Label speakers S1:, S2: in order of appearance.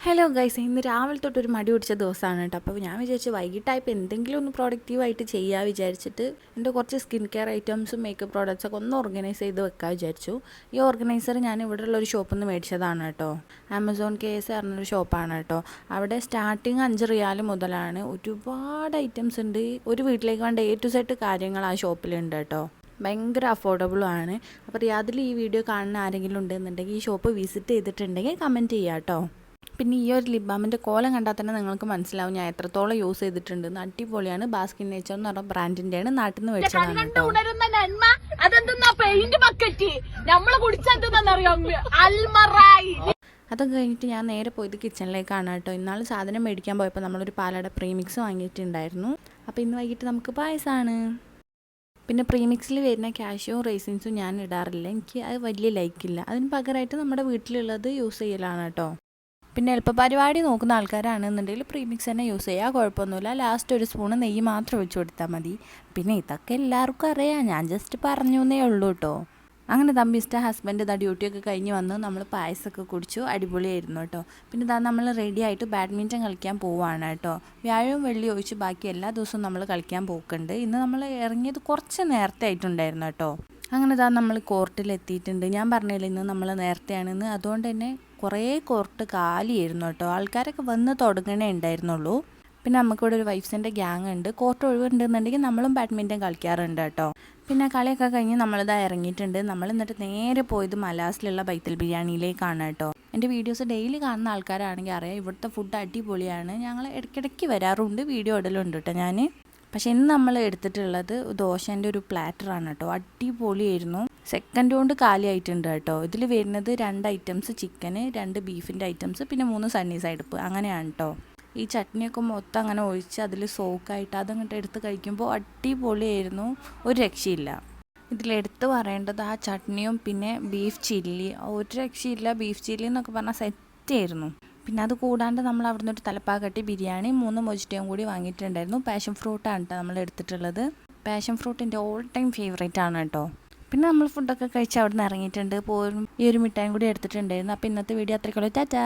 S1: Hello guys, ഇന്ന് രാവിലെ തൊട്ടൊരു മടി പിടിച്ച ദിവസമാണ് കേട്ടോ. അപ്പോൾ ഞാൻ വിചാരിച്ചു വൈകിട്ടായപ്പോൾ എന്തെങ്കിലും ഒന്ന് പ്രൊഡക്റ്റീവായിട്ട് ചെയ്യാൻ വിചാരിച്ചിട്ട് എൻ്റെ കുറച്ച് സ്കിൻ കെയർ ഐറ്റംസും മേക്കപ്പ് പ്രോഡക്റ്റ്സൊക്കെ ഒന്ന് ഓർഗനൈസ് ചെയ്ത് വെക്കാൻ വിചാരിച്ചു. ഈ ഓർഗനൈസർ ഞാൻ ഇവിടെയുള്ള ഒരു ഷോപ്പിൽ നിന്ന് മേടിച്ചതാണ് കേട്ടോ. ആമസോൺ കേസ് പറഞ്ഞൊരു ഷോപ്പാണ് കേട്ടോ. അവിടെ സ്റ്റാർട്ടിങ് 5 റിയാൽ മുതലാണ്. ഒരുപാട് ഐറ്റംസ് ഉണ്ട്. ഒരു വീട്ടിലേക്ക് വേണ്ട A to Z കാര്യങ്ങൾ ആ ഷോപ്പിലുണ്ട് കേട്ടോ. ഭയങ്കര അഫോർഡബിളും ആണ്. അപ്പോൾ അതിൽ ഈ വീഡിയോ കാണുന്ന ആരെങ്കിലും ഉണ്ടെന്നുണ്ടെങ്കിൽ ഈ ഷോപ്പ് വിസിറ്റ് ചെയ്തിട്ടുണ്ടെങ്കിൽ കമൻറ്റ് ചെയ്യാം കേട്ടോ. പിന്നെ ഈ ഒരു ലിപ് ബാമിൻ്റെ കോലം കണ്ടാൽ തന്നെ നിങ്ങൾക്ക് മനസ്സിലാവും ഞാൻ എത്രത്തോളം യൂസ് ചെയ്തിട്ടുണ്ടെന്ന്. അടിപൊളിയാണ്. ബാസ്കിൻ നേച്ചർ എന്ന് പറഞ്ഞ ബ്രാൻഡിൻ്റെയാണ്. നാട്ടിൽ നിന്ന് മേടിച്ചതാണ് കേട്ടോ. അതൊക്കെ കഴിഞ്ഞിട്ട് ഞാൻ നേരെ പോയത് കിച്ചണിലേക്കാണ് കേട്ടോ. ഇന്നാൾ സാധനം മേടിക്കാൻ പോയപ്പോൾ നമ്മളൊരു പാലട പ്രീമിക്സ് വാങ്ങിയിട്ടുണ്ടായിരുന്നു. അപ്പോൾ ഇന്ന് വൈകിട്ട് നമുക്ക് പായസമാണ്. പിന്നെ പ്രീമിക്സിൽ വരുന്ന കാഷ്യൂവും റൈസിൻസും ഞാൻ ഇടാറില്ല. എനിക്ക് അത് വലിയ ലൈക്കില്ല. അതിന് പകരമായിട്ട് നമ്മുടെ വീട്ടിലുള്ളത് യൂസ് ചെയ്യലാണ് കേട്ടോ. പിന്നെ എളുപ്പ പരിപാടി നോക്കുന്ന ആൾക്കാരാണെന്നുണ്ടെങ്കിൽ പ്രീമിക്സ് തന്നെ യൂസ് ചെയ്യുക, കുഴപ്പമൊന്നുമില്ല. ലാസ്റ്റ് ഒരു സ്പൂണ് നെയ്യ് മാത്രം ഒഴിച്ചു കൊടുത്താൽ മതി. പിന്നെ ഇതൊക്കെ എല്ലാവർക്കും അറിയാം, ഞാൻ ജസ്റ്റ് പറഞ്ഞു എന്നേ ഉള്ളൂ കേട്ടോ. അങ്ങനെ തമ്പിസ്റ്റ ഹസ്ബൻഡ് ഡ്യൂട്ടിയൊക്കെ കഴിഞ്ഞ് വന്ന് നമ്മൾ പായസമൊക്കെ കുടിച്ചു. അടിപൊളിയായിരുന്നു കേട്ടോ. പിന്നെ നമ്മൾ റെഡി ആയിട്ട് ബാഡ്മിൻ്റൺ കളിക്കാൻ പോവുകയാണ് കേട്ടോ. വ്യാഴവും വെള്ളി ഒഴിച്ച് ബാക്കി എല്ലാ ദിവസവും നമ്മൾ കളിക്കാൻ പോക്കുണ്ട്. ഇന്ന് നമ്മൾ ഇറങ്ങിയത് കുറച്ച് നേരത്തെ ആയിട്ടുണ്ടായിരുന്നു കേട്ടോ. അങ്ങനെ നമ്മൾ കോർട്ടിലെത്തിയിട്ടുണ്ട്. ഞാൻ പറഞ്ഞില്ല ഇന്ന് നമ്മൾ നേരത്തെയാണെന്ന്. അതുകൊണ്ട് തന്നെ കുറേ കോർട്ട് കാലിയായിരുന്നു കേട്ടോ. ആൾക്കാരൊക്കെ വന്ന് തുടങ്ങണേ ഉണ്ടായിരുന്നുള്ളൂ. പിന്നെ നമുക്കിവിടെ ഒരു വൈഫ്സിൻ്റെ ഗ്യാങ് ഉണ്ട്. കോർട്ട് ഒഴിവുണ്ടെന്നുണ്ടെങ്കിൽ നമ്മളും ബാഡ്മിൻ്റൺ കളിക്കാറുണ്ട് കേട്ടോ. പിന്നെ കളിയൊക്കെ കഴിഞ്ഞ് നമ്മളിതാ ഇറങ്ങിയിട്ടുണ്ട്. നമ്മൾ എന്നിട്ട് നേരെ പോയത് മലാസിലുള്ള ബൈത്തൽ ബിരിയാണിയിലേക്കാണ് കേട്ടോ. എൻ്റെ വീഡിയോസ് ഡെയിലി കാണുന്ന ആൾക്കാരാണെങ്കിൽ അറിയാം, ഇവിടുത്തെ ഫുഡ് അടിപൊളിയാണ്. ഞങ്ങൾ ഇടയ്ക്കിടയ്ക്ക് വരാറുണ്ട്, വീഡിയോ ഇടലുണ്ട് കേട്ടോ ഞാൻ. പക്ഷേ ഇന്ന് നമ്മൾ എടുത്തിട്ടുള്ളത് ദോശേൻ്റെ ഒരു പ്ലാറ്ററാണ് കേട്ടോ. അടിപൊളിയായിരുന്നു. സെക്കൻഡ് കൊണ്ട് കാലിയായിട്ടുണ്ട് കേട്ടോ. ഇതിൽ വരുന്നത് 2 ഐറ്റംസ് ചിക്കന്, 2 ബീഫിൻ്റെ ഐറ്റംസ്, പിന്നെ 3 സണ്ണി സൈഡ് ഉപ്പ്, അങ്ങനെയാണ് കേട്ടോ. ഈ ചട്നിയൊക്കെ മൊത്തം അങ്ങനെ ഒഴിച്ച് അതിൽ സോക്കായിട്ട് അതങ്ങോട്ട് എടുത്ത് കഴിക്കുമ്പോൾ അടിപൊളിയായിരുന്നു, ഒരു രക്ഷയില്ല. ഇതിലെടുത്ത് പറയേണ്ടത് ആ ചട്നിയും പിന്നെ ബീഫ് ചില്ലി, ഒരു രക്ഷയില്ല. ബീഫ് ചില്ലി എന്നൊക്കെ പറഞ്ഞാൽ സെറ്റായിരുന്നു. പിന്നെ അത് കൂടാണ്ട് നമ്മൾ അവിടെ നിന്ന് ഒരു തലപ്പാക്കട്ടി ബിരിയാണി 3 മൊജിറ്റയും കൂടി വാങ്ങിയിട്ടുണ്ടായിരുന്നു. പാഷൻ ഫ്രൂട്ടാണ് കേട്ടോ നമ്മൾ എടുത്തിട്ടുള്ളത്. പാഷൻ ഫ്രൂട്ട് എൻ്റെ ഓൾ ടൈം ഫേവറേറ്റ് ആണ് കേട്ടോ. പിന്നെ നമ്മൾ ഫുഡൊക്കെ കഴിച്ച് അവിടെ നിന്ന് ഇറങ്ങിയിട്ടുണ്ട്. പോരും ഈ ഒരു മിഠായും കൂടി എടുത്തിട്ടുണ്ടായിരുന്നു. അപ്പോൾ ഇന്നത്തെ വീഡിയോ അത്രയ്ക്കുള്ളൂ. ടാറ്റാ.